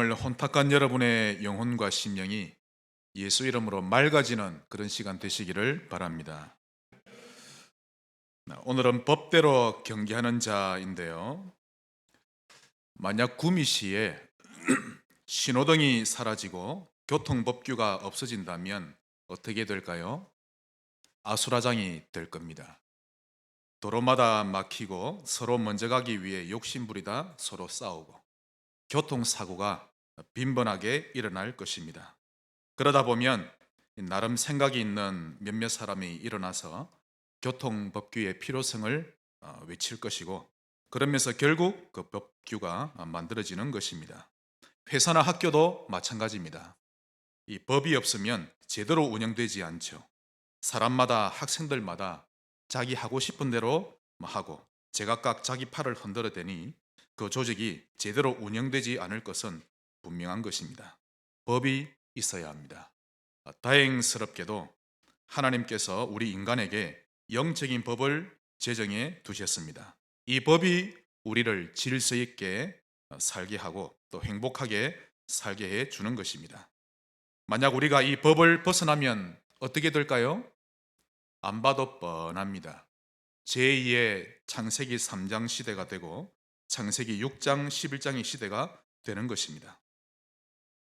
오늘 혼탁한 여러분의 영혼과 심령이 예수 이름으로 맑아지는 그런 시간 되시기를 바랍니다. 오늘은 법대로 경계하는 자인데요. 만약 구미시에 신호등이 사라지고 교통법규가 없어진다면 어떻게 될까요? 아수라장이 될 겁니다. 도로마다 막히고 서로 먼저 가기 위해 욕심부리다 서로 싸우고 교통사고가 빈번하게 일어날 것입니다. 그러다 보면 나름 생각이 있는 몇몇 사람이 일어나서 교통법규의 필요성을 외칠 것이고, 그러면서 결국 그 법규가 만들어지는 것입니다. 회사나 학교도 마찬가지입니다. 이 법이 없으면 제대로 운영되지 않죠. 사람마다, 학생들마다 자기 하고 싶은 대로 하고 제각각 자기 팔을 흔들어대니 그 조직이 제대로 운영되지 않을 것은 분명한 것입니다. 법이 있어야 합니다. 다행스럽게도 하나님께서 우리 인간에게 영적인 법을 제정해 두셨습니다. 이 법이 우리를 질서 있게 살게 하고 또 행복하게 살게 해 주는 것입니다. 만약 우리가 이 법을 벗어나면 어떻게 될까요? 안 봐도 뻔합니다. 제2의 창세기 3장 시대가 되고 창세기 6장 11장의 시대가 되는 것입니다.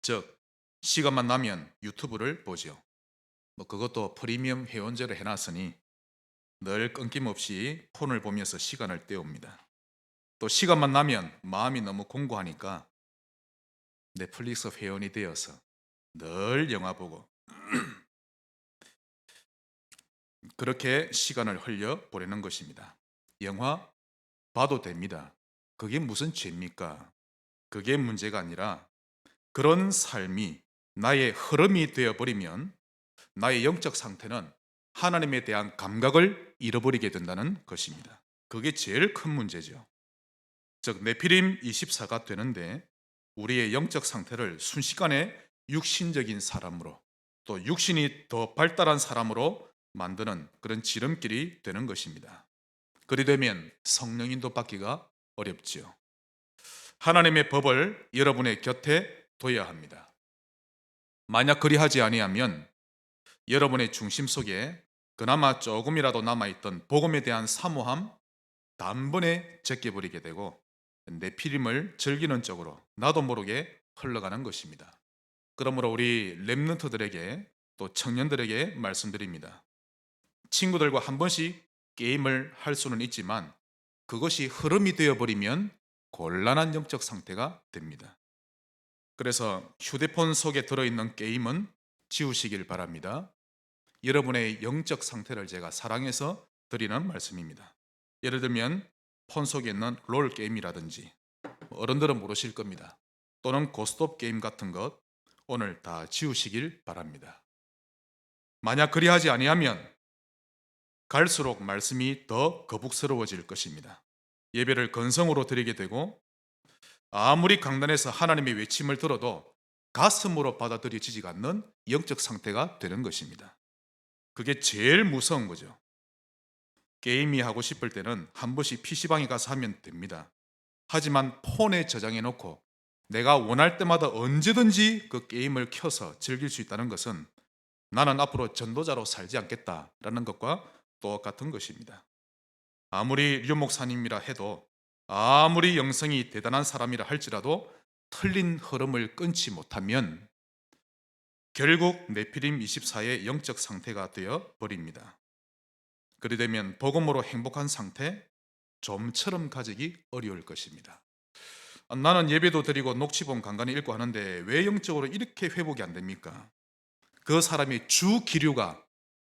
즉, 시간만 나면 유튜브를 보죠. 그것도 프리미엄 회원제로 해놨으니 늘 끊김없이 폰을 보면서 시간을 때웁니다. 또 시간만 나면 마음이 너무 공고하니까 넷플릭스 회원이 되어서 늘 영화 보고 그렇게 시간을 흘려 보내는 것입니다. 영화 봐도 됩니다. 그게 무슨 죄입니까? 그게 문제가 아니라 그런 삶이 나의 흐름이 되어버리면 나의 영적 상태는 하나님에 대한 감각을 잃어버리게 된다는 것입니다. 그게 제일 큰 문제죠. 즉 네피림 24가 되는데 우리의 영적 상태를 순식간에 육신적인 사람으로 또 육신이 더 발달한 사람으로 만드는 그런 지름길이 되는 것입니다. 그리 되면 성령인도 받기가 어렵지요. 하나님의 법을 여러분의 곁에 둬야 합니다. 만약 그리하지 아니하면 여러분의 중심 속에 그나마 조금이라도 남아있던 복음에 대한 사모함 단번에 제껴버리게 되고 네피림을 즐기는 쪽으로 나도 모르게 흘러가는 것입니다. 그러므로 우리 렘넌트들에게 또 청년들에게 말씀드립니다. 친구들과 한 번씩 게임을 할 수는 있지만 그것이 흐름이 되어버리면 곤란한 영적 상태가 됩니다. 그래서 휴대폰 속에 들어있는 게임은 지우시길 바랍니다. 여러분의 영적 상태를 제가 사랑해서 드리는 말씀입니다. 예를 들면 폰 속에 있는 롤 게임이라든지 어른들은 모르실 겁니다. 또는 고스톱 게임 같은 것 오늘 다 지우시길 바랍니다. 만약 그리하지 아니하면 갈수록 말씀이 더 거북스러워질 것입니다. 예배를 건성으로 드리게 되고 아무리 강단에서 하나님의 외침을 들어도 가슴으로 받아들여지지가 않는 영적 상태가 되는 것입니다. 그게 제일 무서운 거죠. 게임이 하고 싶을 때는 한 번씩 PC방에 가서 하면 됩니다. 하지만 폰에 저장해 놓고 내가 원할 때마다 언제든지 그 게임을 켜서 즐길 수 있다는 것은 나는 앞으로 전도자로 살지 않겠다라는 것과 똑같은 것입니다. 아무리 류 목사님이라 해도 아무리 영성이 대단한 사람이라 할지라도 틀린 흐름을 끊지 못하면 결국 네피림 24의 영적 상태가 되어 버립니다. 그리 되면 복음으로 행복한 상태, 좀처럼 가지기 어려울 것입니다. 나는 예배도 드리고 녹취본 간간히 읽고 하는데 왜 영적으로 이렇게 회복이 안 됩니까? 그 사람의 주 기류가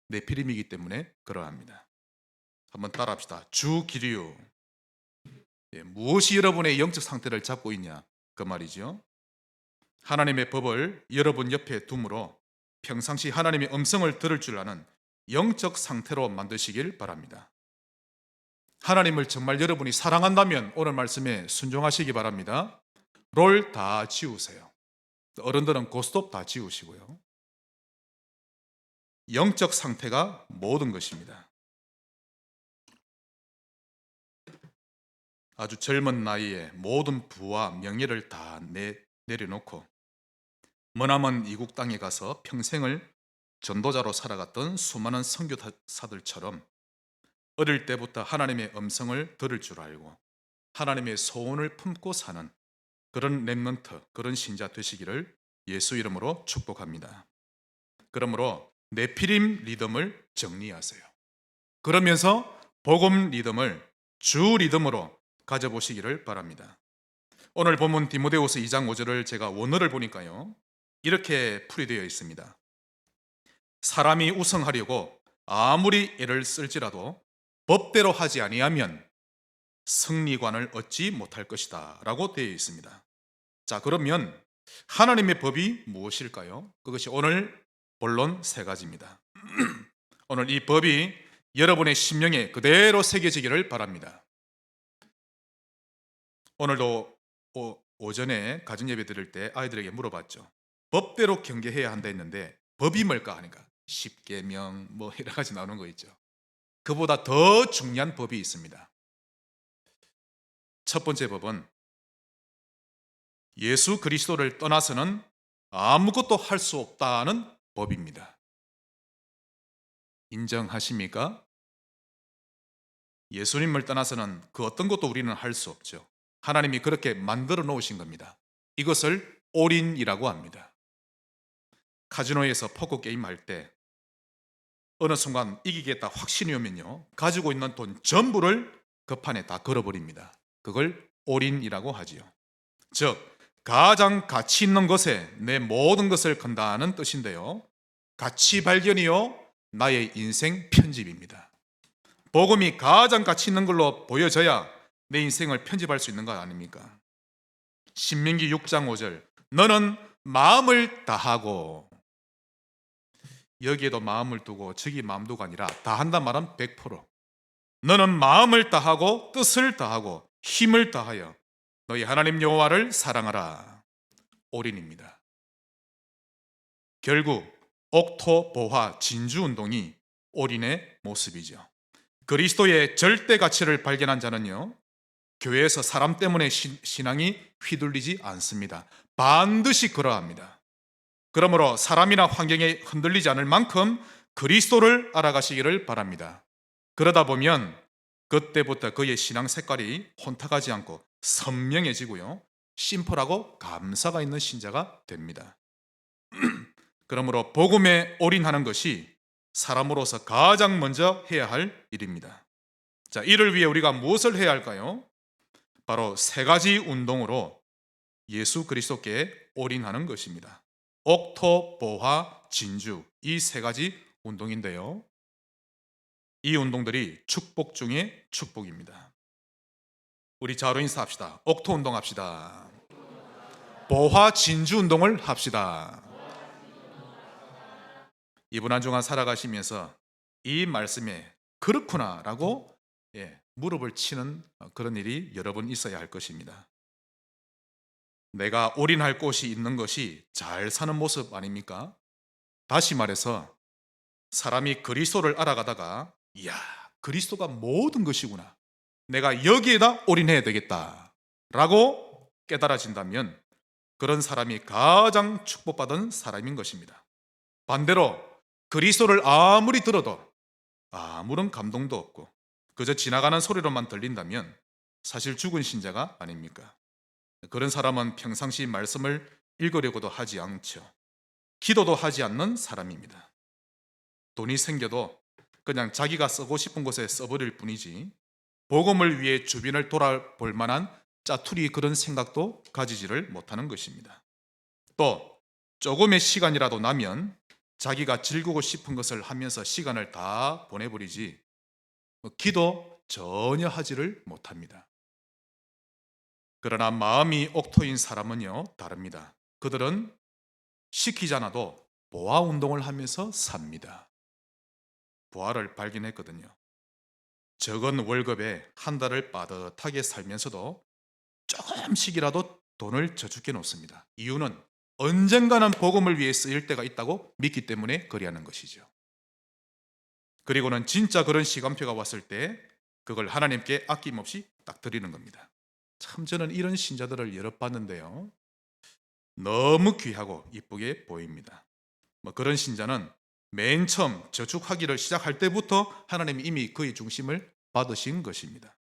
네피림이기 때문에 그러합니다. 한번 따라합시다. 주 기류. 무엇이 여러분의 영적 상태를 잡고 있냐? 그 말이죠. 하나님의 법을 여러분 옆에 둠으로 평상시 하나님의 음성을 들을 줄 아는 영적 상태로 만드시길 바랍니다. 하나님을 정말 여러분이 사랑한다면 오늘 말씀에 순종하시기 바랍니다. 롤 다 지우세요. 어른들은 고스톱 다 지우시고요. 영적 상태가 모든 것입니다. 아주 젊은 나이에 모든 부와 명예를 다 내려놓고 머나먼 이국 땅에 가서 평생을 전도자로 살아갔던 수많은 선교사들처럼 어릴 때부터 하나님의 음성을 들을 줄 알고 하나님의 소원을 품고 사는 그런 렘넌트, 그런 신자 되시기를 예수 이름으로 축복합니다. 그러므로 네피림 리듬을 정리하세요. 그러면서 복음 리듬을 주 리듬으로 가져보시기를 바랍니다. 오늘 본문 디모데후서 2장 5절을 제가 원어를 보니까요, 이렇게 풀이되어 있습니다. 사람이 우승하려고 아무리 애를 쓸지라도 법대로 하지 아니하면 승리관을 얻지 못할 것이다 라고 되어 있습니다. 자, 그러면 하나님의 법이 무엇일까요? 그것이 오늘 본론 세 가지입니다. 오늘 이 법이 여러분의 심령에 그대로 새겨지기를 바랍니다. 오늘도 오전에 가정예배 드릴 때 아이들에게 물어봤죠. 법대로 경계해야 한다 했는데 법이 뭘까 하니까 십계명 뭐 여러 가지 나오는 거 있죠. 그보다 더 중요한 법이 있습니다. 첫 번째 법은 예수 그리스도를 떠나서는 아무것도 할 수 없다는 법입니다. 인정하십니까? 예수님을 떠나서는 그 어떤 것도 우리는 할 수 없죠. 하나님이 그렇게 만들어 놓으신 겁니다. 이것을 올인이라고 합니다. 카지노에서 포커 게임 할 때 어느 순간 이기겠다 확신이 오면요, 가지고 있는 돈 전부를 그 판에 다 걸어버립니다. 그걸 올인이라고 하지요. 즉 가장 가치 있는 것에 내 모든 것을 건다는 뜻인데요, 가치 발견이요 나의 인생 편집입니다. 복음이 가장 가치 있는 걸로 보여져야 내 인생을 편집할 수 있는 거 아닙니까? 신명기 6장 5절, 너는 마음을 다하고, 여기에도 마음을 두고 저기 마음 두고 아니라 다한단 말은 100%, 너는 마음을 다하고 뜻을 다하고 힘을 다하여 너희 하나님 여호와를 사랑하라. 올인입니다. 결국 옥토, 보화, 진주 운동이 올인의 모습이죠. 그리스도의 절대 가치를 발견한 자는요, 교회에서 사람 때문에 신앙이 휘둘리지 않습니다. 반드시 그러합니다. 그러므로 사람이나 환경에 흔들리지 않을 만큼 그리스도를 알아가시기를 바랍니다. 그러다 보면 그때부터 그의 신앙 색깔이 혼탁하지 않고 선명해지고요, 심플하고 감사가 있는 신자가 됩니다. 그러므로 복음에 올인하는 것이 사람으로서 가장 먼저 해야 할 일입니다. 자, 이를 위해 우리가 무엇을 해야 할까요? 바로 세 가지 운동으로 예수 그리스도께 올인하는 것입니다. 옥토, 보화, 진주, 이 세 가지 운동인데요, 이 운동들이 축복 중에 축복입니다. 우리 자로 인사합시다. 옥토 운동 합시다. 보화, 진주 운동을 합시다. 이번 한 주간 살아가시면서 이 말씀에 그렇구나 라고 무릎을 치는 그런 일이 여러 번 있어야 할 것입니다. 내가 올인할 곳이 있는 것이 잘 사는 모습 아닙니까? 다시 말해서 사람이 그리스도를 알아가다가, 이야, 그리스도가 모든 것이구나, 내가 여기에다 올인해야 되겠다 라고 깨달아진다면 그런 사람이 가장 축복받은 사람인 것입니다. 반대로 그리스도를 아무리 들어도 아무런 감동도 없고 그저 지나가는 소리로만 들린다면 사실 죽은 신자가 아닙니까? 그런 사람은 평상시 말씀을 읽으려고도 하지 않죠. 기도도 하지 않는 사람입니다. 돈이 생겨도 그냥 자기가 쓰고 싶은 곳에 써버릴 뿐이지 복음을 위해 주변을 돌아볼 만한 짜투리 그런 생각도 가지지를 못하는 것입니다. 또 조금의 시간이라도 나면 자기가 즐기고 싶은 것을 하면서 시간을 다 보내버리지 기도 전혀 하지를 못합니다. 그러나 마음이 옥토인 사람은요 다릅니다. 그들은 시키지 않아도 보화 운동을 하면서 삽니다. 보화를 발견했거든요. 적은 월급에 한 달을 빠듯하게 살면서도 조금씩이라도 돈을 저축해 놓습니다. 이유는 언젠가는 복음을 위해 쓰일 때가 있다고 믿기 때문에 그리하는 것이죠. 그리고는 진짜 그런 시간표가 왔을 때 그걸 하나님께 아낌없이 딱 드리는 겁니다. 참 저는 이런 신자들을 여러 봤는데요, 너무 귀하고 이쁘게 보입니다. 그런 신자는 맨 처음 저축하기를 시작할 때부터 하나님이 이미 그의 중심을 받으신 것입니다.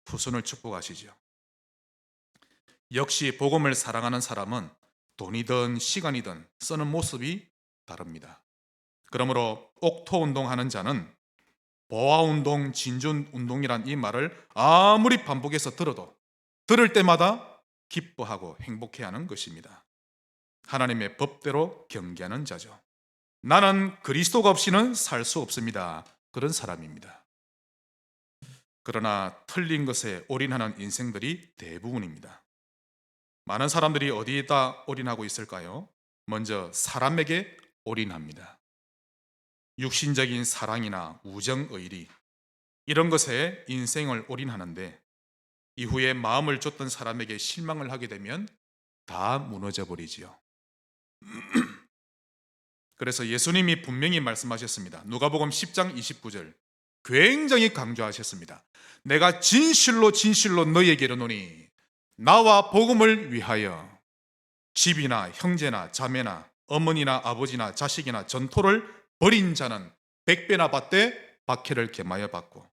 후손을 축복하시죠. 역시 복음을 사랑하는 사람은 돈이든 시간이든 쓰는 모습이 다릅니다. 그러므로 옥토 운동하는 자는 보아 운동, 진주 운동이란 이 말을 아무리 반복해서 들어도 들을 때마다 기뻐하고 행복해하는 것입니다. 하나님의 법대로 경계하는 자죠. 나는 그리스도가 없이는 살 수 없습니다. 그런 사람입니다. 그러나 틀린 것에 올인하는 인생들이 대부분입니다. 많은 사람들이 어디에다 올인하고 있을까요? 먼저 사람에게 올인합니다. 육신적인 사랑이나 우정, 의리 이런 것에 인생을 올인하는데 이후에 마음을 줬던 사람에게 실망을 하게 되면 다 무너져 버리지요. 그래서 예수님이 분명히 말씀하셨습니다. 누가복음 10장 29절 굉장히 강조하셨습니다. 내가 진실로 진실로 너희에게 이르노니 나와 복음을 위하여 집이나 형제나 자매나 어머니나 아버지나 자식이나 전토를 벌인 자는 100배나 받되 박해를 겸하여 받고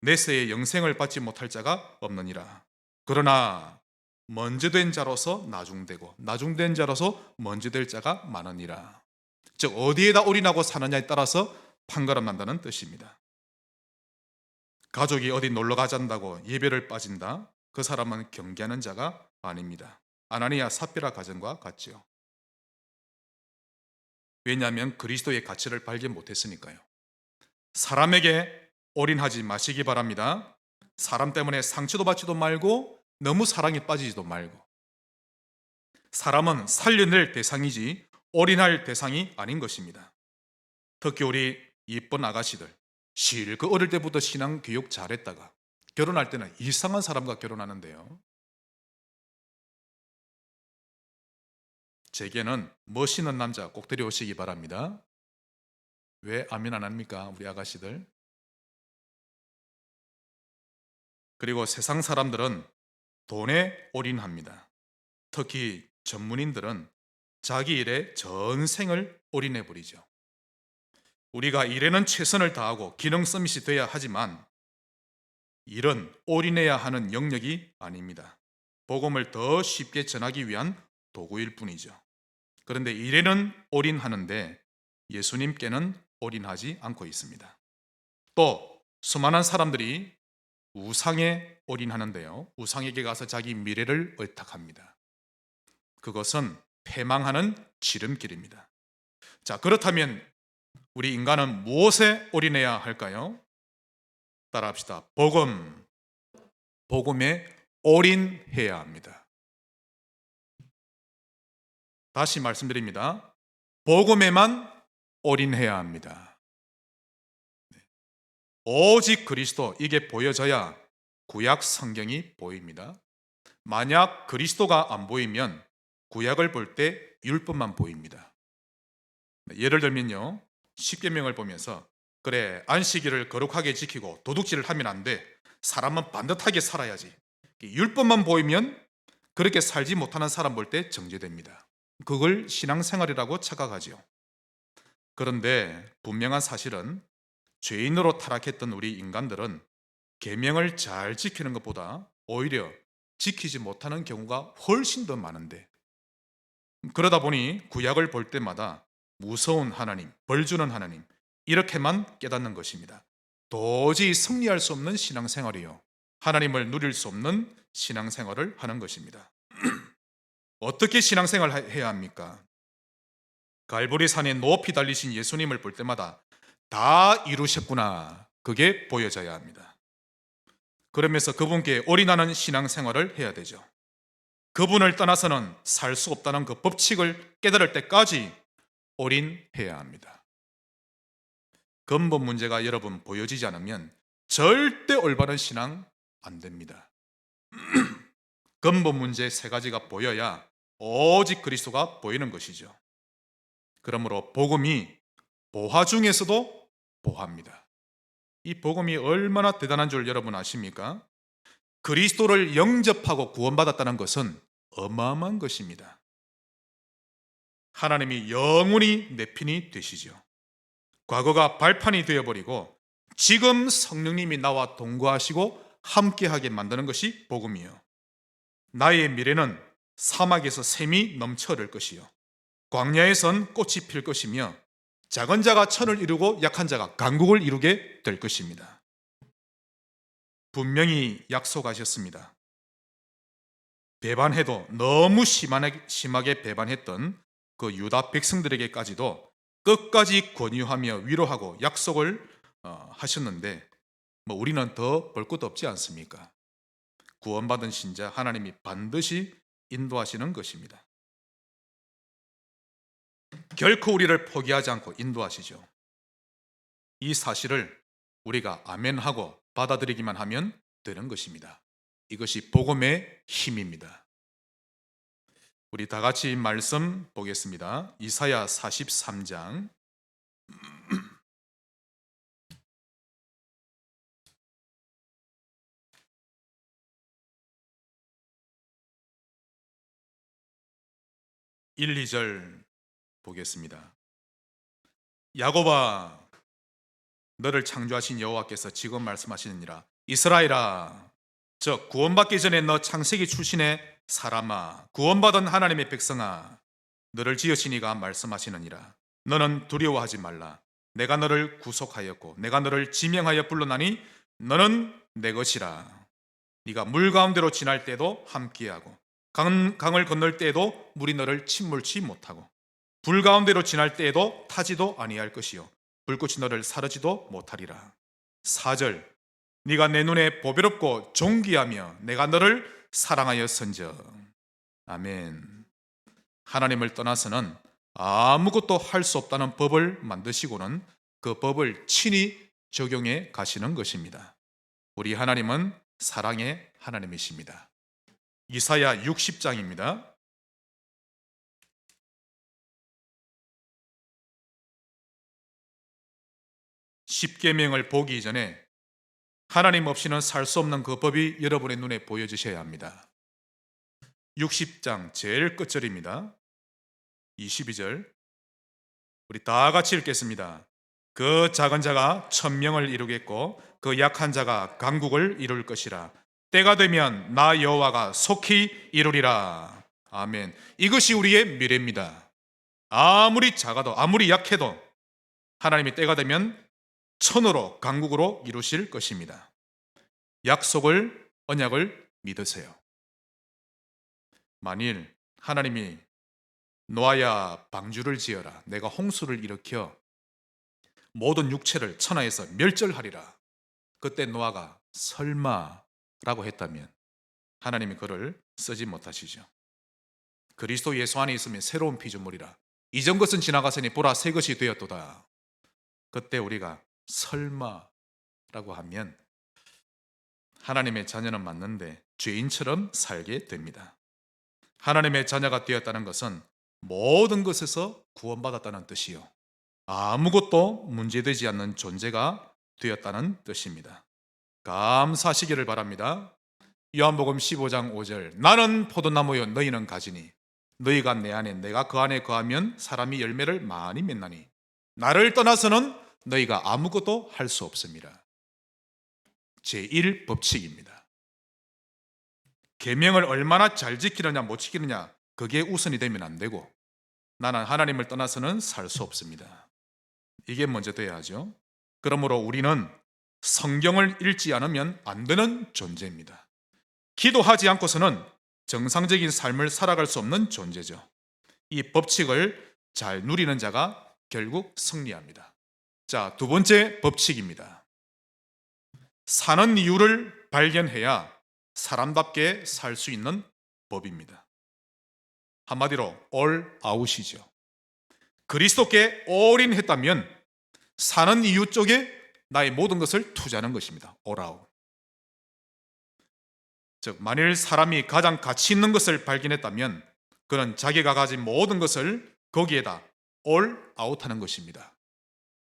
내세의 영생을 받지 못할 자가 없느니라. 그러나 먼저 된 자로서 나중되고 나중된 자로서 먼저 될 자가 많으니라. 즉 어디에다 올인하고 사느냐에 따라서 판가름 난다는 뜻입니다. 가족이 어디 놀러 가잔다고 예배를 빠진다? 그 사람은 경계하는 자가 아닙니다. 아나니아 삽비라 가정과 같지요. 왜냐하면 그리스도의 가치를 발견 못했으니까요. 사람에게 올인하지 마시기 바랍니다. 사람 때문에 상처도 받지도 말고 너무 사랑에 빠지지도 말고. 사람은 살려낼 대상이지 올인할 대상이 아닌 것입니다. 특히 우리 이쁜 아가씨들 실그 어릴 때부터 신앙 교육 잘했다가 결혼할 때는 이상한 사람과 결혼하는데요. 제게는 멋있는 남자 꼭 데려오시기 바랍니다. 왜 아멘 안 합니까? 우리 아가씨들. 그리고 세상 사람들은 돈에 올인합니다. 특히 전문인들은 자기 일에 전생을 올인해 버리죠. 우리가 일에는 최선을 다하고 기능 서밋이 돼야 하지만 일은 올인해야 하는 영역이 아닙니다. 복음을 더 쉽게 전하기 위한 도구일 뿐이죠. 그런데 일에는 올인하는데 예수님께는 올인하지 않고 있습니다. 또 수많은 사람들이 우상에 올인하는데요. 우상에게 가서 자기 미래를 의탁합니다. 그것은 패망하는 지름길입니다. 자, 그렇다면 우리 인간은 무엇에 올인해야 할까요? 따라합시다. 복음. 복음에 올인해야 합니다. 다시 말씀드립니다. 복음에만 올인해야 합니다. 오직 그리스도, 이게 보여져야 구약 성경이 보입니다. 만약 그리스도가 안 보이면 구약을 볼 때 율법만 보입니다. 예를 들면요, 십계명을 보면서 그래 안식일을 거룩하게 지키고 도둑질을 하면 안 돼, 사람은 반듯하게 살아야지, 율법만 보이면 그렇게 살지 못하는 사람 볼 때 정죄됩니다. 그걸 신앙생활이라고 착각하지요. 그런데 분명한 사실은 죄인으로 타락했던 우리 인간들은 계명을 잘 지키는 것보다 오히려 지키지 못하는 경우가 훨씬 더 많은데, 그러다 보니 구약을 볼 때마다 무서운 하나님, 벌 주는 하나님, 이렇게만 깨닫는 것입니다. 도저히 승리할 수 없는 신앙생활이요, 하나님을 누릴 수 없는 신앙생활을 하는 것입니다. 어떻게 신앙생활을 해야 합니까? 갈보리 산에 높이 달리신 예수님을 볼 때마다 다 이루셨구나, 그게 보여져야 합니다. 그러면서 그분께 올인하는 신앙생활을 해야 되죠. 그분을 떠나서는 살 수 없다는 그 법칙을 깨달을 때까지 올인해야 합니다. 근본 문제가 여러분 보여지지 않으면 절대 올바른 신앙 안 됩니다. 근본 문제 세 가지가 보여야 오직 그리스도가 보이는 것이죠. 그러므로 복음이 보화 중에서도 보화입니다. 이 복음이 얼마나 대단한 줄 여러분 아십니까? 그리스도를 영접하고 구원받았다는 것은 어마어마한 것입니다. 하나님이 영원히 내 편이 되시죠. 과거가 발판이 되어버리고 지금 성령님이 나와 동거하시고 함께하게 만드는 것이 복음이요. 나의 미래는 사막에서 샘이 넘쳐 흐를 것이요, 광야에선 꽃이 필 것이며 작은 자가 천을 이루고 약한 자가 강국을 이루게 될 것입니다. 분명히 약속하셨습니다. 배반해도 너무 심하게 배반했던 그 유다 백성들에게까지도 끝까지 권유하며 위로하고 약속을 하셨는데, 우리는 더 볼 것도 없지 않습니까? 구원받은 신자 하나님이 반드시 인도하시는 것입니다. 결코 우리를 포기하지 않고 인도하시죠. 이 사실을 우리가 아멘하고 받아들이기만 하면 되는 것입니다. 이것이 복음의 힘입니다. 우리 다 같이 말씀 보겠습니다. 이사야 43장 1, 2절 보겠습니다. 야곱아, 너를 창조하신 여호와께서 지금 말씀하시느니라. 이스라엘아, 즉 구원받기 전에 너 창세기 출신의 사람아, 구원받은 하나님의 백성아, 너를 지으신 이가 말씀하시느니라. 너는 두려워하지 말라. 내가 너를 구속하였고 내가 너를 지명하여 불러나니 너는 내 것이라. 네가 물 가운데로 지날 때도 함께하고 강을 건널 때에도 물이 너를 침몰치 못하고 불 가운데로 지날 때에도 타지도 아니할 것이요 불꽃이 너를 사르지도 못하리라. 4절, 네가 내 눈에 보배롭고 존귀하며 내가 너를 사랑하였은즉. 아멘. 하나님을 떠나서는 아무것도 할 수 없다는 법을 만드시고는 그 법을 친히 적용해 가시는 것입니다. 우리 하나님은 사랑의 하나님이십니다. 이사야 60장입니다. 십계명을 보기 전에 하나님 없이는 살 수 없는 그 법이 여러분의 눈에 보여지셔야 합니다. 60장 제일 끝절입니다. 22절, 우리 다 같이 읽겠습니다. 그 작은 자가 천명을 이루겠고 그 약한 자가 강국을 이룰 것이라. 때가 되면 나 여호와가 속히 이루리라. 아멘. 이것이 우리의 미래입니다. 아무리 작아도 아무리 약해도 하나님이 때가 되면 천으로 강국으로 이루실 것입니다. 약속을, 언약을 믿으세요. 만일 하나님이 노아야 방주를 지어라, 내가 홍수를 일으켜 모든 육체를 천하에서 멸절하리라, 그때 노아가 설마라고 했다면 하나님이 그를 쓰지 못하시죠. 그리스도 예수 안에 있으면 새로운 피조물이라, 이전 것은 지나갔으니 보라 새 것이 되었도다. 그때 우리가 설마라고 하면 하나님의 자녀는 맞는데 죄인처럼 살게 됩니다. 하나님의 자녀가 되었다는 것은 모든 것에서 구원받았다는 뜻이요, 아무것도 문제되지 않는 존재가 되었다는 뜻입니다. 감사하시기를 바랍니다. 요한복음 15장 5절, 나는 포도나무요 너희는 가지니 너희가 내 안에 내가 그 안에 거하면 사람이 열매를 많이 맺나니 나를 떠나서는 너희가 아무것도 할 수 없습니다. 제1법칙입니다. 계명을 얼마나 잘 지키느냐 못 지키느냐 그게 우선이 되면 안 되고, 나는 하나님을 떠나서는 살 수 없습니다. 이게 먼저 돼야 하죠. 그러므로 우리는 성경을 읽지 않으면 안 되는 존재입니다. 기도하지 않고서는 정상적인 삶을 살아갈 수 없는 존재죠. 이 법칙을 잘 누리는 자가 결국 승리합니다. 자, 두 번째 법칙입니다. 사는 이유를 발견해야 사람답게 살 수 있는 법입니다. 한마디로 all out이죠. 그리스도께 올인했다면 사는 이유 쪽에 나의 모든 것을 투자하는 것입니다. all out. 즉, 만일 사람이 가장 가치 있는 것을 발견했다면 그는 자기가 가진 모든 것을 거기에다 all out 하는 것입니다.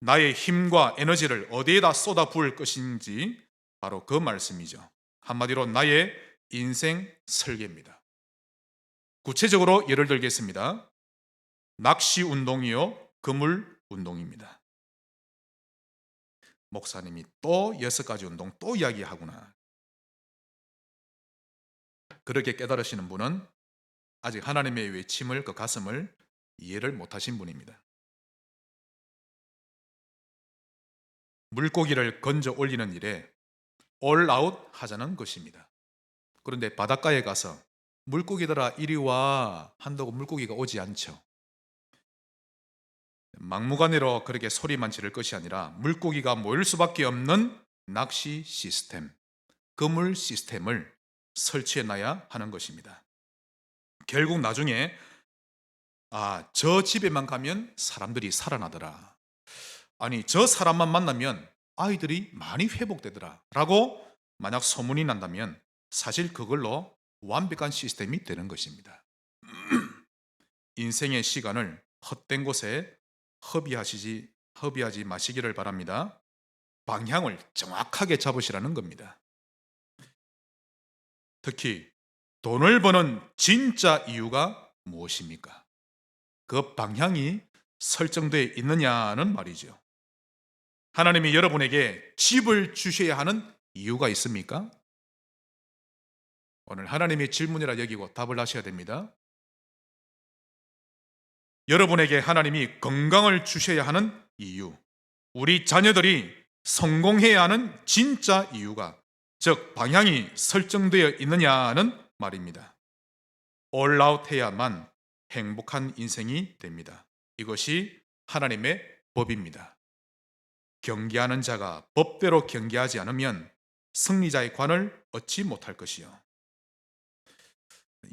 나의 힘과 에너지를 어디에다 쏟아 부을 것인지 바로 그 말씀이죠. 한마디로 나의 인생 설계입니다. 구체적으로 예를 들겠습니다. 낚시 운동이요 그물 운동입니다. 목사님이 또 6가지 운동 또 이야기하구나. 그렇게 깨달으시는 분은 아직 하나님의 외침을, 그 가슴을 이해를 못하신 분입니다. 물고기를 건져 올리는 일에 올아웃 하자는 것입니다. 그런데 바닷가에 가서 물고기들아 이리 와 한다고 물고기가 오지 않죠. 막무가내로 그렇게 소리만 지를 것이 아니라 물고기가 모일 수밖에 없는 낚시 시스템, 그물 시스템을 설치해 놔야 하는 것입니다. 결국 나중에 저 집에만 가면 사람들이 살아나더라. 아니 저 사람만 만나면 아이들이 많이 회복되더라 라고 만약 소문이 난다면 사실 그걸로 완벽한 시스템이 되는 것입니다. 인생의 시간을 헛된 곳에 허비하지 마시기를 바랍니다. 방향을 정확하게 잡으시라는 겁니다. 특히 돈을 버는 진짜 이유가 무엇입니까? 그 방향이 설정되어 있느냐는 말이죠. 하나님이 여러분에게 집을 주셔야 하는 이유가 있습니까? 오늘 하나님의 질문이라 여기고 답을 하셔야 됩니다. 여러분에게 하나님이 건강을 주셔야 하는 이유, 우리 자녀들이 성공해야 하는 진짜 이유가, 즉 방향이 설정되어 있느냐는 말입니다. 올아웃해야만 행복한 인생이 됩니다. 이것이 하나님의 법입니다. 경계하는 자가 법대로 경계하지 않으면 승리자의 관을 얻지 못할 것이요.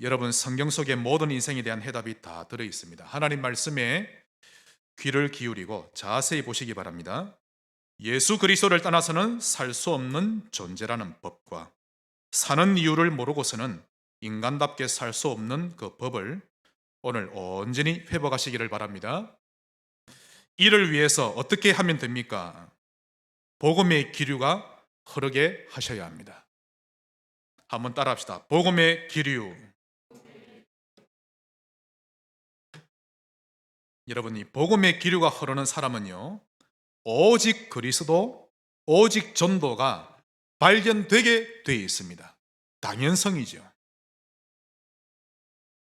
여러분 성경 속의 모든 인생에 대한 해답이 다 들어 있습니다. 하나님 말씀에 귀를 기울이고 자세히 보시기 바랍니다. 예수 그리스도를 떠나서는 살 수 없는 존재라는 법과 사는 이유를 모르고서는 인간답게 살 수 없는 그 법을 오늘 온전히 회복하시기를 바랍니다. 이를 위해서 어떻게 하면 됩니까? 복음의 기류가 흐르게 하셔야 합니다. 한번 따라합시다. 복음의 기류. 여러분이 복음의 기류가 흐르는 사람은요, 오직 그리스도, 오직 전도가 발견되게 되어 있습니다. 당연성이죠.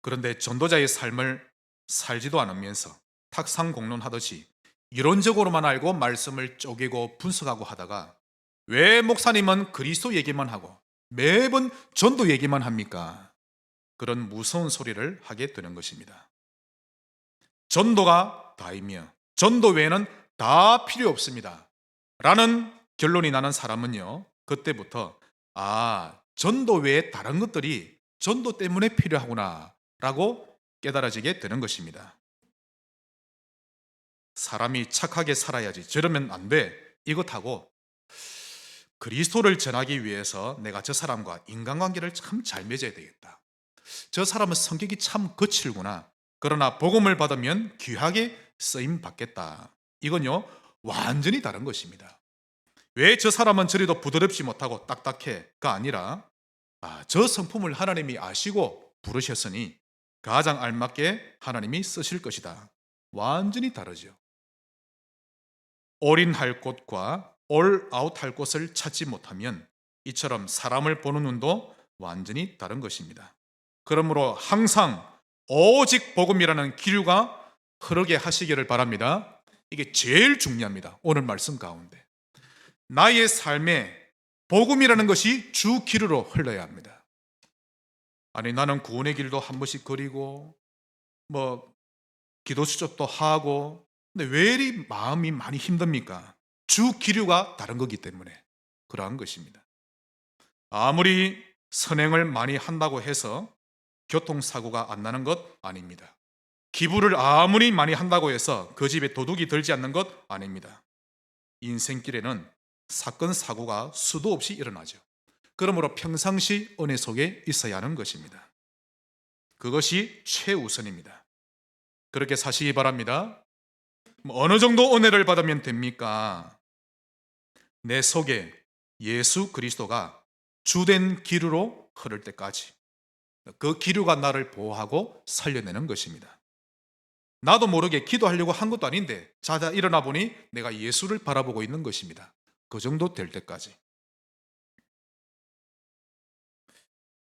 그런데 전도자의 삶을 살지도 않으면서 탁상공론하듯이 이론적으로만 알고 말씀을 쪼개고 분석하고 하다가 왜 목사님은 그리스도 얘기만 하고 매번 전도 얘기만 합니까? 그런 무서운 소리를 하게 되는 것입니다. 전도가 다이며 전도 외에는 다 필요 없습니다 라는 결론이 나는 사람은요, 그때부터 전도 외에 다른 것들이 전도 때문에 필요하구나 라고 깨달아지게 되는 것입니다. 사람이 착하게 살아야지, 저러면 안 돼, 이것하고 그리스도를 전하기 위해서 내가 저 사람과 인간관계를 참 잘 맺어야 되겠다, 저 사람은 성격이 참 거칠구나, 그러나 복음을 받으면 귀하게 쓰임 받겠다, 이건요 완전히 다른 것입니다. 왜 저 사람은 저리도 부드럽지 못하고 딱딱해가 아니라 저 성품을 하나님이 아시고 부르셨으니 가장 알맞게 하나님이 쓰실 것이다. 완전히 다르죠. 올인할 곳과 올아웃할 곳을 찾지 못하면 이처럼 사람을 보는 눈도 완전히 다른 것입니다. 그러므로 항상 오직 복음이라는 기류가 흐르게 하시기를 바랍니다. 이게 제일 중요합니다. 오늘 말씀 가운데 나의 삶에 복음이라는 것이 주 기류로 흘러야 합니다. 아니 나는 구원의 길도 한 번씩 그리고 기도 수첩도 하고, 근데 왜 이리 마음이 많이 힘듭니까? 주 기류가 다른 거기 때문에 그러한 것입니다. 아무리 선행을 많이 한다고 해서 교통사고가 안 나는 것 아닙니다. 기부를 아무리 많이 한다고 해서 그 집에 도둑이 들지 않는 것 아닙니다. 인생길에는 사건 사고가 수도 없이 일어나죠. 그러므로 평상시 은혜 속에 있어야 하는 것입니다. 그것이 최우선입니다. 그렇게 사시기 바랍니다. 어느 정도 은혜를 받으면 됩니까? 내 속에 예수 그리스도가 주된 기류로 흐를 때까지 그 기류가 나를 보호하고 살려내는 것입니다. 나도 모르게 기도하려고 한 것도 아닌데 자다 일어나 보니 내가 예수를 바라보고 있는 것입니다. 그 정도 될 때까지.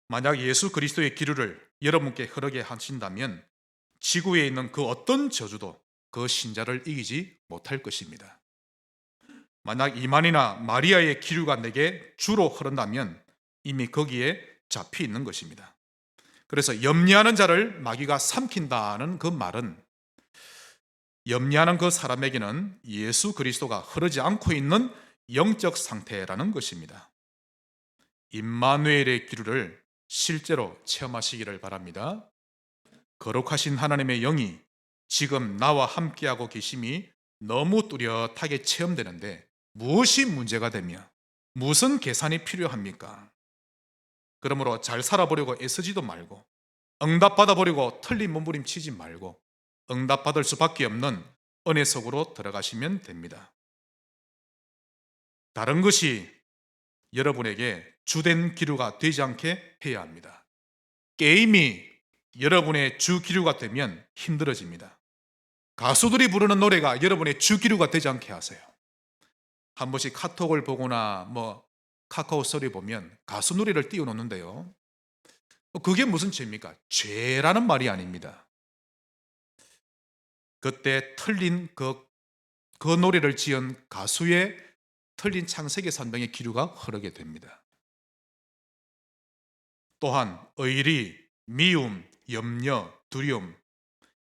만약 예수 그리스도의 기류를 여러분께 흐르게 하신다면 지구에 있는 그 어떤 저주도 그 신자를 이기지 못할 것입니다. 만약 이만희나 마리아의 기류가 내게 주로 흐른다면 이미 거기에 잡혀 있는 것입니다. 그래서 염려하는 자를 마귀가 삼킨다는 그 말은 염려하는 그 사람에게는 예수 그리스도가 흐르지 않고 있는 영적 상태라는 것입니다. 임마누엘의 기류를 실제로 체험하시기를 바랍니다. 거룩하신 하나님의 영이 지금 나와 함께하고 계심이 너무 뚜렷하게 체험되는데 무엇이 문제가 되며 무슨 계산이 필요합니까? 그러므로 잘 살아보려고 애쓰지도 말고 응답받아보려고 틀린 몸부림치지 말고 응답받을 수밖에 없는 은혜 속으로 들어가시면 됩니다. 다른 것이 여러분에게 주된 기류가 되지 않게 해야 합니다. 게임이 여러분의 주 기류가 되면 힘들어집니다. 가수들이 부르는 노래가 여러분의 주 기류가 되지 않게 하세요. 한 번씩 카톡을 보거나 카카오 스토리 보면 가수 노래를 띄워놓는데요. 그게 무슨 죄입니까? 죄라는 말이 아닙니다. 그때 틀린 그 노래를 지은 가수의 틀린 창세기 산병의 기류가 흐르게 됩니다. 또한 의리, 미움, 염려, 두려움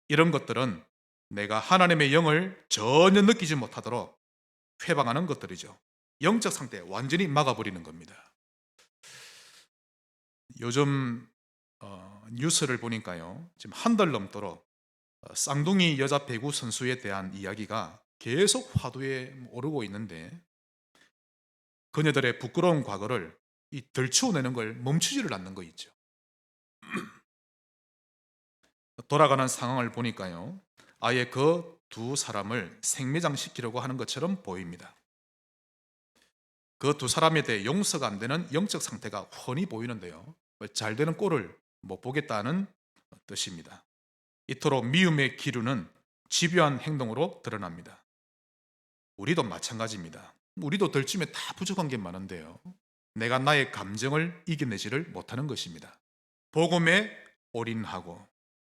이런 것들은 내가 하나님의 영을 전혀 느끼지 못하도록 회방하는 것들이죠. 영적 상태에 완전히 막아버리는 겁니다. 요즘 뉴스를 보니까요, 지금 한 달 넘도록 쌍둥이 여자 배구 선수에 대한 이야기가 계속 화두에 오르고 있는데 그녀들의 부끄러운 과거를 들추어내는 걸 멈추지를 않는 거 있죠. 돌아가는 상황을 보니까요, 아예 그 두 사람을 생매장시키려고 하는 것처럼 보입니다. 그 두 사람에 대해 용서가 안 되는 영적 상태가 훤히 보이는데요, 잘 되는 꼴을 못 보겠다는 뜻입니다. 이토록 미움의 기류는 집요한 행동으로 드러납니다. 우리도 마찬가지입니다. 우리도 들쯤에 다 부족한 게 많은데요, 내가 나의 감정을 이겨내지를 못하는 것입니다. 복음에 올인하고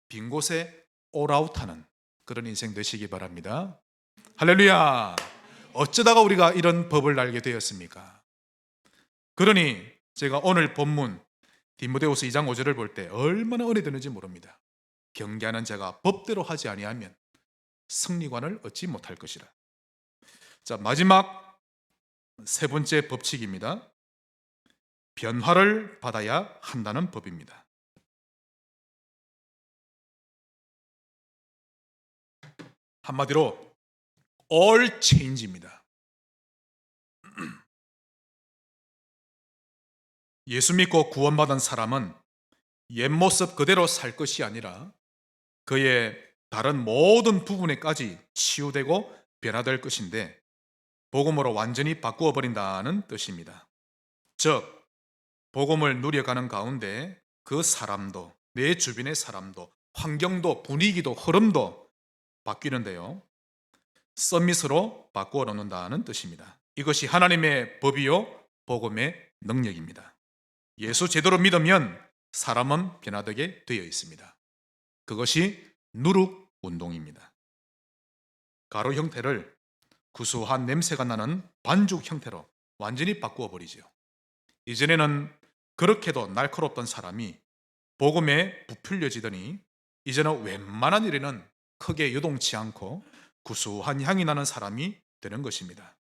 빈 곳에 올아웃하는 그런 인생 되시기 바랍니다. 할렐루야! 어쩌다가 우리가 이런 법을 알게 되었습니까? 그러니 제가 오늘 본문 디모데후서 2장 5절을 볼 때 얼마나 은혜 되는지 모릅니다. 경계하는 자가 법대로 하지 아니하면 승리관을 얻지 못할 것이라. 자, 마지막 세 번째 법칙입니다. 변화를 받아야 한다는 법입니다. 한마디로 all change입니다. 예수 믿고 구원받은 사람은 옛 모습 그대로 살 것이 아니라 그의 다른 모든 부분에까지 치유되고 변화될 것인데 복음으로 완전히 바꾸어 버린다는 뜻입니다. 즉 복음을 누려가는 가운데 그 사람도, 내 주변의 사람도, 환경도, 분위기도, 흐름도 바뀌는데요, 서밋으로 바꾸어 놓는다는 뜻입니다. 이것이 하나님의 법이요 복음의 능력입니다. 예수 제대로 믿으면 사람은 변화되게 되어 있습니다. 그것이 누룩 운동입니다. 가루 형태를 구수한 냄새가 나는 반죽 형태로 완전히 바꾸어 버리죠. 이전에는 그렇게도 날카롭던 사람이 복음에 부풀려지더니 이제는 웬만한 일에는 크게 요동치 않고 구수한 향이 나는 사람이 되는 것입니다.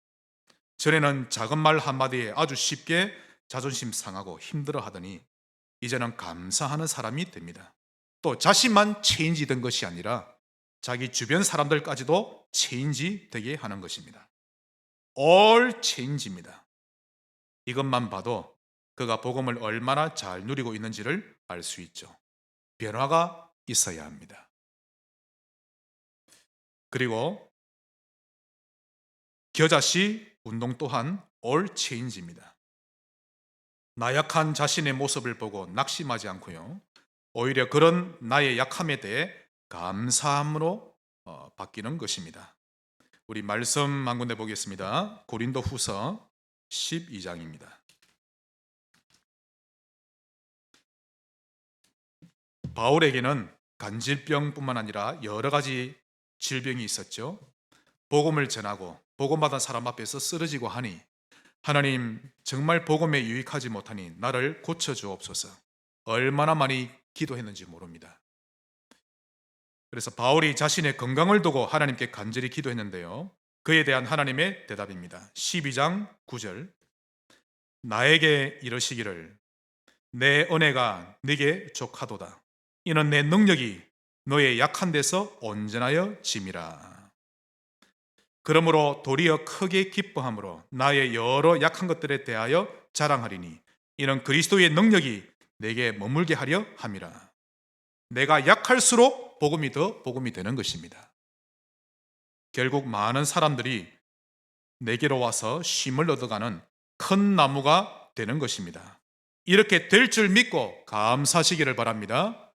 전에는 작은 말 한마디에 아주 쉽게 자존심 상하고 힘들어 하더니 이제는 감사하는 사람이 됩니다. 또 자신만 체인지 된 것이 아니라 자기 주변 사람들까지도 체인지 되게 하는 것입니다. all change입니다. 이것만 봐도 그가 복음을 얼마나 잘 누리고 있는지를 알 수 있죠. 변화가 있어야 합니다. 그리고 겨자씨 운동 또한 all change입니다. 나약한 자신의 모습을 보고 낙심하지 않고요, 오히려 그런 나의 약함에 대해 감사함으로 바뀌는 것입니다. 우리 말씀 한 군데 보겠습니다. 고린도후서 12장입니다. 바울에게는 간질병뿐만 아니라 여러 가지 질병이 있었죠. 복음을 전하고 복음받은 사람 앞에서 쓰러지고 하니 하나님, 정말 복음에 유익하지 못하니 나를 고쳐주옵소서. 얼마나 많이 기도했는지 모릅니다. 그래서 바울이 자신의 건강을 두고 하나님께 간절히 기도했는데요, 그에 대한 하나님의 대답입니다. 12장 9절, 나에게 이르시기를 내 은혜가 네게 족하도다. 이는 내 능력이 너의 약한 데서 온전하여 짐이라. 그러므로 도리어 크게 기뻐함으로 나의 여러 약한 것들에 대하여 자랑하리니 이는 그리스도의 능력이 내게 머물게 하려 함이라. 내가 약할수록 복음이 더 복음이 되는 것입니다. 결국 많은 사람들이 내게로 와서 쉼을 얻어가는 큰 나무가 되는 것입니다. 이렇게 될 줄 믿고 감사하시기를 바랍니다.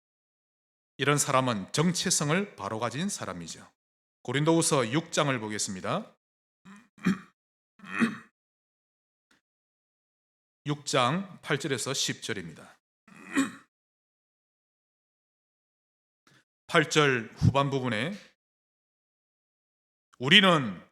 이런 사람은 정체성을 바로 가진 사람이죠. 고린도후서 6장을 보겠습니다. 6장 8절에서 10절입니다. 8절 후반 부분에 우리는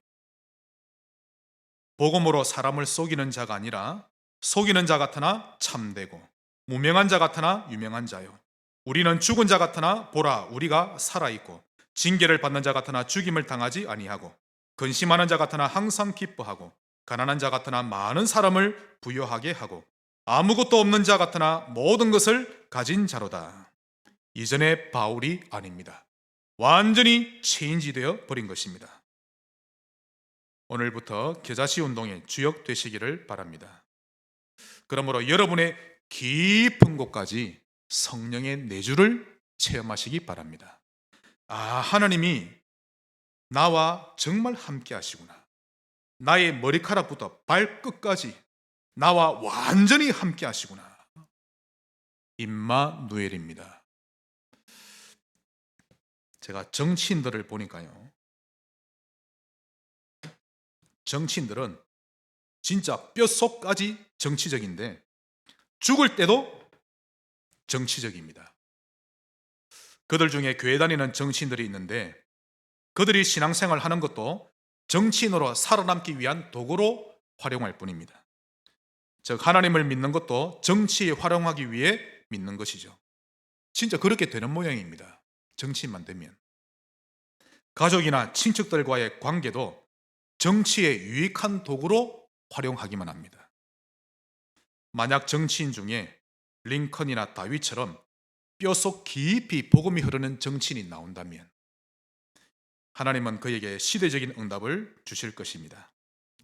복음으로 사람을 속이는 자가 아니라 속이는 자 같으나 참되고 무명한 자 같으나 유명한 자요. 우리는 죽은 자 같으나 보라 우리가 살아있고 징계를 받는 자 같으나 죽임을 당하지 아니하고 근심하는 자 같으나 항상 기뻐하고 가난한 자 같으나 많은 사람을 부요하게 하고 아무것도 없는 자 같으나 모든 것을 가진 자로다. 이전의 바울이 아닙니다. 완전히 체인지되어 버린 것입니다. 오늘부터 겨자씨 운동의 주역 되시기를 바랍니다. 그러므로 여러분의 깊은 곳까지 성령의 내주를 체험하시기 바랍니다. 하나님이 나와 정말 함께 하시구나. 나의 머리카락부터 발끝까지 나와 완전히 함께 하시구나. 임마누엘입니다. 제가 정치인들을 보니까요, 정치인들은 진짜 뼛속까지 정치적인데 죽을 때도 정치적입니다. 그들 중에 교회 다니는 정치인들이 있는데 그들이 신앙생활 하는 것도 정치인으로 살아남기 위한 도구로 활용할 뿐입니다. 즉 하나님을 믿는 것도 정치에 활용하기 위해 믿는 것이죠. 진짜 그렇게 되는 모양입니다. 정치인만 되면. 가족이나 친척들과의 관계도 정치에 유익한 도구로 활용하기만 합니다. 만약 정치인 중에 링컨이나 다윗처럼 뼛속 깊이 복음이 흐르는 정치인이 나온다면 하나님은 그에게 시대적인 응답을 주실 것입니다.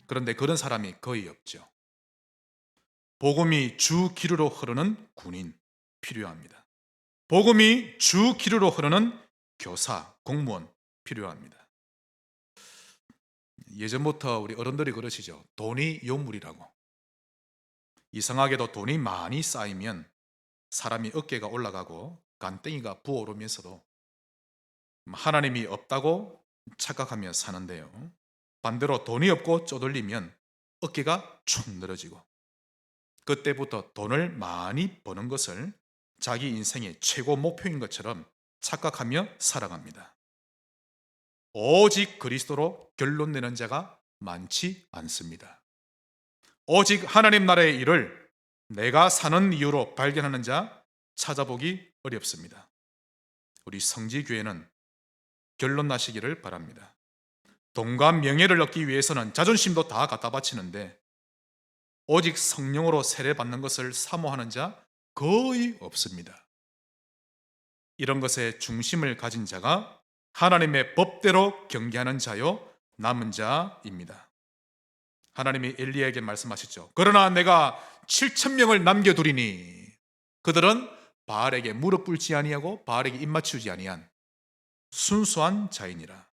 그런데 그런 사람이 거의 없죠. 복음이 주 기류로 흐르는 군인 필요합니다. 복음이 주 기류로 흐르는 교사, 공무원 필요합니다. 예전부터 우리 어른들이 그러시죠. 돈이 요물이라고. 이상하게도 돈이 많이 쌓이면 사람이 어깨가 올라가고 간땡이가 부어오르면서도 하나님이 없다고 착각하며 사는데요, 반대로 돈이 없고 쪼들리면 어깨가 축 늘어지고 그때부터 돈을 많이 버는 것을 자기 인생의 최고 목표인 것처럼 착각하며 살아갑니다. 오직 그리스도로 결론 내는 자가 많지 않습니다. 오직 하나님 나라의 일을 내가 사는 이유로 발견하는 자 찾아보기 어렵습니다. 우리 성지교회는 결론 나시기를 바랍니다. 돈과 명예를 얻기 위해서는 자존심도 다 갖다 바치는데 오직 성령으로 세례받는 것을 사모하는 자 거의 없습니다. 이런 것에 중심을 가진 자가 하나님의 법대로 경계하는 자요 남은 자입니다. 하나님이 엘리야에게 말씀하셨죠. 그러나 내가 7,000명을 남겨두리니 그들은 바알에게 무릎 꿇지 아니하고 바알에게 입 맞추지 아니한 순수한 자이니라.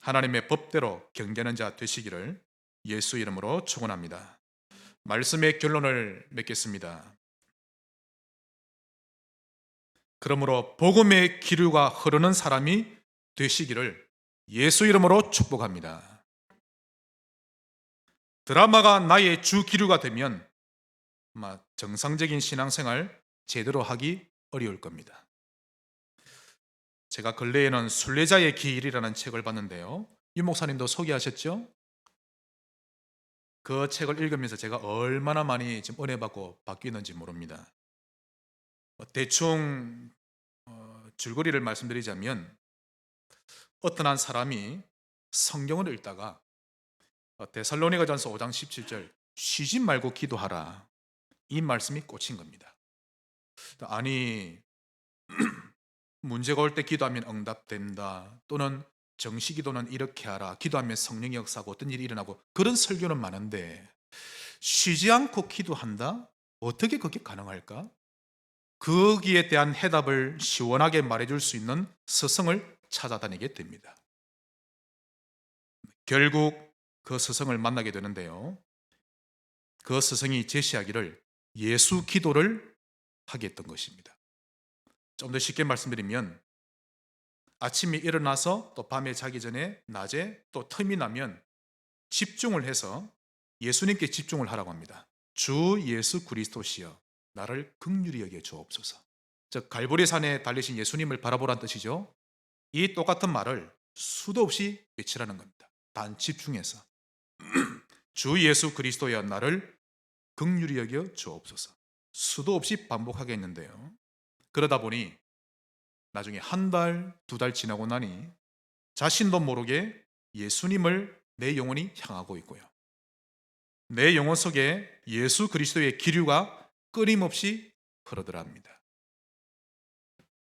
하나님의 법대로 경계하는 자 되시기를 예수 이름으로 축원합니다. 말씀의 결론을 맺겠습니다. 그러므로 복음의 기류가 흐르는 사람이 되시기를 예수 이름으로 축복합니다. 드라마가 나의 주 기류가 되면 아마 정상적인 신앙생활 제대로 하기 어려울 겁니다. 제가 근래에는 순례자의 길이라는 책을 봤는데요. 유 목사님도 소개하셨죠? 그 책을 읽으면서 제가 얼마나 많이 지금 은혜 받고 바뀌었는지 모릅니다. 대충 줄거리를 말씀드리자면 어떤 한 사람이 성경을 읽다가 데살로니가전서 5장 17절 쉬지 말고 기도하라, 이 말씀이 꽂힌 겁니다. 아니, 문제가 올 때 기도하면 응답된다, 또는 정시 기도는 이렇게 하라, 기도하면 성령이 역사하고 어떤 일이 일어나고, 그런 설교는 많은데 쉬지 않고 기도한다? 어떻게 그게 가능할까? 거기에 대한 해답을 시원하게 말해줄 수 있는 스승을 찾아다니게 됩니다. 결국 그 스승을 만나게 되는데요, 그 스승이 제시하기를 예수 기도를 하게 했던 것입니다. 좀 더 쉽게 말씀드리면, 아침에 일어나서 또 밤에 자기 전에 낮에 또 틈이 나면 집중을 해서 예수님께 집중을 하라고 합니다. 주 예수 그리스도시여 나를 긍휼히 여겨 주옵소서. 즉 갈보리산에 달리신 예수님을 바라보란 뜻이죠. 이 똑같은 말을 수도 없이 외치라는 겁니다. 단 집중해서 주 예수 그리스도여 나를 긍휼히 여겨 주옵소서. 수도 없이 반복하게 했는데요, 그러다 보니 나중에 한 달, 두 달 지나고 나니 자신도 모르게 예수님을 내 영혼이 향하고 있고요, 내 영혼 속에 예수 그리스도의 기류가 끊임없이 흐르더라 합니다.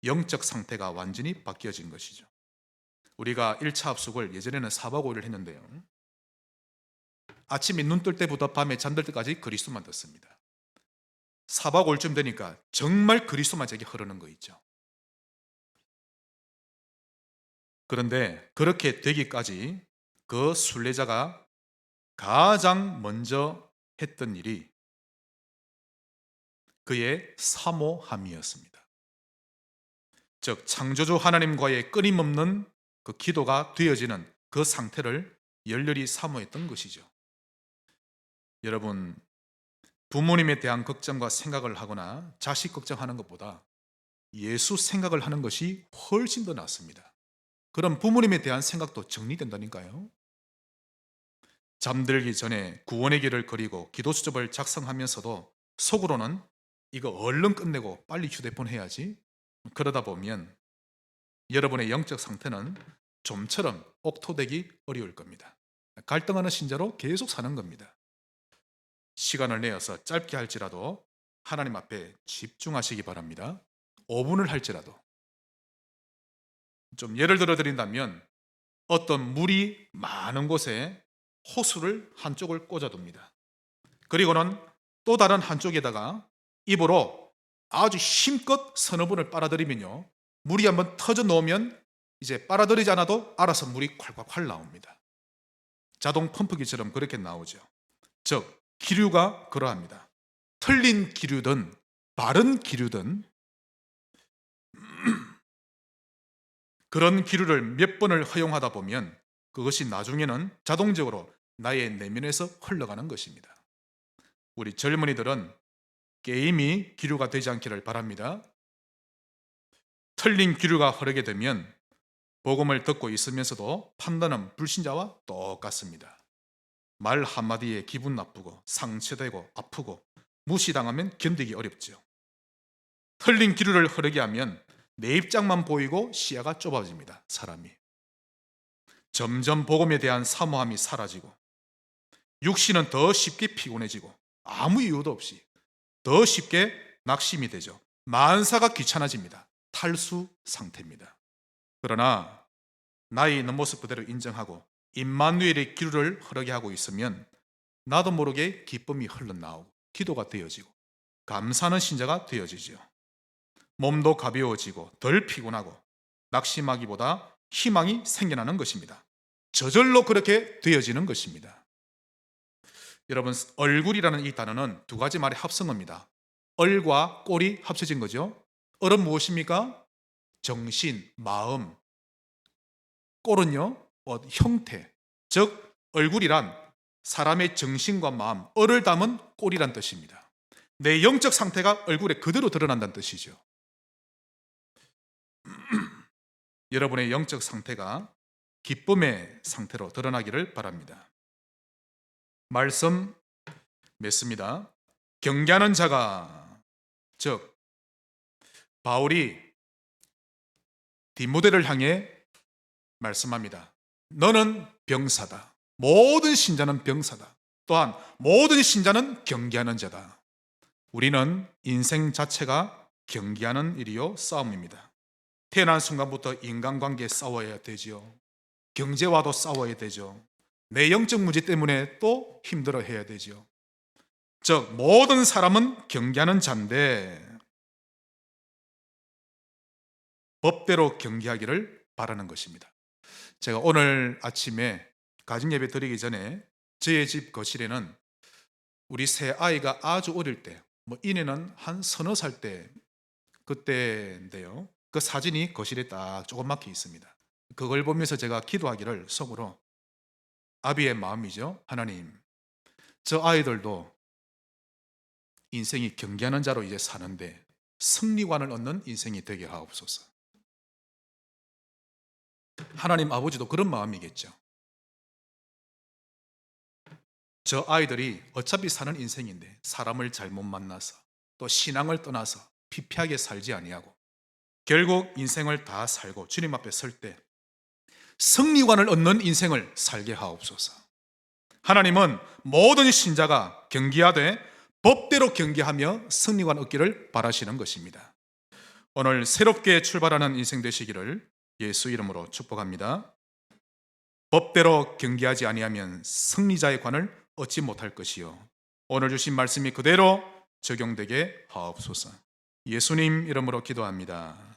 영적 상태가 완전히 바뀌어진 것이죠. 우리가 1차 합숙을 예전에는 4박 5일을 했는데요, 아침에 눈 뜰 때부터 밤에 잠들 때까지 그리스도만 듣습니다. 4박 5일쯤 되니까 정말 그리스도만 제게 흐르는 거 있죠. 그런데 그렇게 되기까지 그 순례자가 가장 먼저 했던 일이 그의 사모함이었습니다. 즉 창조주 하나님과의 끊임없는 그 기도가 되어지는 그 상태를 열렬히 사모했던 것이죠. 여러분, 부모님에 대한 걱정과 생각을 하거나 자식 걱정하는 것보다 예수 생각을 하는 것이 훨씬 더 낫습니다. 그럼 부모님에 대한 생각도 정리된다니까요. 잠들기 전에 구원의 길을 그리고 기도 수첩을 작성하면서도 속으로는 이거 얼른 끝내고 빨리 휴대폰 해야지. 그러다 보면 여러분의 영적 상태는 좀처럼 옥토되기 어려울 겁니다. 갈등하는 신자로 계속 사는 겁니다. 시간을 내어서 짧게 할지라도 하나님 앞에 집중하시기 바랍니다. 5분을 할지라도. 좀 예를 들어 드린다면, 어떤 물이 많은 곳에 호수를 한쪽을 꽂아둡니다. 그리고는 또 다른 한쪽에다가 입으로 아주 힘껏 서너 번을 빨아들이면요, 물이 한번 터져 놓으면 이제 빨아들이지 않아도 알아서 물이 콸콸콸 나옵니다. 자동 펌프기처럼 그렇게 나오죠. 즉 기류가 그러합니다. 틀린 기류든 바른 기류든 그런 기류를 몇 번을 허용하다 보면 그것이 나중에는 자동적으로 나의 내면에서 흘러가는 것입니다. 우리 젊은이들은 게임이 기류가 되지 않기를 바랍니다. 틀린 기류가 흐르게 되면 복음을 듣고 있으면서도 판단은 불신자와 똑같습니다. 말 한마디에 기분 나쁘고 상처되고 아프고 무시당하면 견디기 어렵죠. 틀린 기류를 흐르게 하면 내 입장만 보이고 시야가 좁아집니다. 사람이 점점 복음에 대한 사모함이 사라지고 육신은 더 쉽게 피곤해지고 아무 이유도 없이 더 쉽게 낙심이 되죠. 만사가 귀찮아집니다. 탈수 상태입니다. 그러나 나이 있는 모습 그대로 인정하고 임마누엘의 기류를 흐르게 하고 있으면 나도 모르게 기쁨이 흘러나오고 기도가 되어지고 감사하는 신자가 되어지죠. 몸도 가벼워지고 덜 피곤하고 낙심하기보다 희망이 생겨나는 것입니다. 저절로 그렇게 되어지는 것입니다. 여러분, 얼굴이라는 이 단어는 두 가지 말의 합성어입니다. 얼과 꼴이 합쳐진 거죠. 얼은 무엇입니까? 정신, 마음. 꼴은요, 형태, 즉 얼굴이란 사람의 정신과 마음, 을을 담은 꼴이란 뜻입니다. 내 영적 상태가 얼굴에 그대로 드러난다는 뜻이죠. 여러분의 영적 상태가 기쁨의 상태로 드러나기를 바랍니다. 말씀 맺습니다. 경계하는 자가, 즉 바울이 디모데를 향해 말씀합니다. 너는 병사다. 모든 신자는 병사다. 또한 모든 신자는 경계하는 자다. 우리는 인생 자체가 경계하는 일이요 싸움입니다. 태어난 순간부터 인간관계에 싸워야 되지요. 경제와도 싸워야 되죠. 내 영적 문제 때문에 또 힘들어해야 되죠. 즉 모든 사람은 경계하는 자인데 법대로 경계하기를 바라는 것입니다. 제가 오늘 아침에 가정예배 드리기 전에 저의 집 거실에는 우리 새 아이가 아주 어릴 때, 이내는 한 서너 살 때 그때인데요, 그 사진이 거실에 딱 조그맣게 있습니다. 그걸 보면서 제가 기도하기를 속으로, 아비의 마음이죠. 하나님, 저 아이들도 인생이 경계하는 자로 이제 사는데 승리관을 얻는 인생이 되게 하옵소서. 하나님 아버지도 그런 마음이겠죠. 저 아이들이 어차피 사는 인생인데 사람을 잘못 만나서 또 신앙을 떠나서 피폐하게 살지 아니하고 결국 인생을 다 살고 주님 앞에 설 때 승리관을 얻는 인생을 살게 하옵소서. 하나님은 모든 신자가 경계하되 법대로 경계하며 승리관 얻기를 바라시는 것입니다. 오늘 새롭게 출발하는 인생 되시기를 예수 이름으로 축복합니다. 법대로 경계하지 아니하면 승리자의 관을 얻지 못할 것이요, 오늘 주신 말씀이 그대로 적용되게 하옵소서. 예수님 이름으로 기도합니다.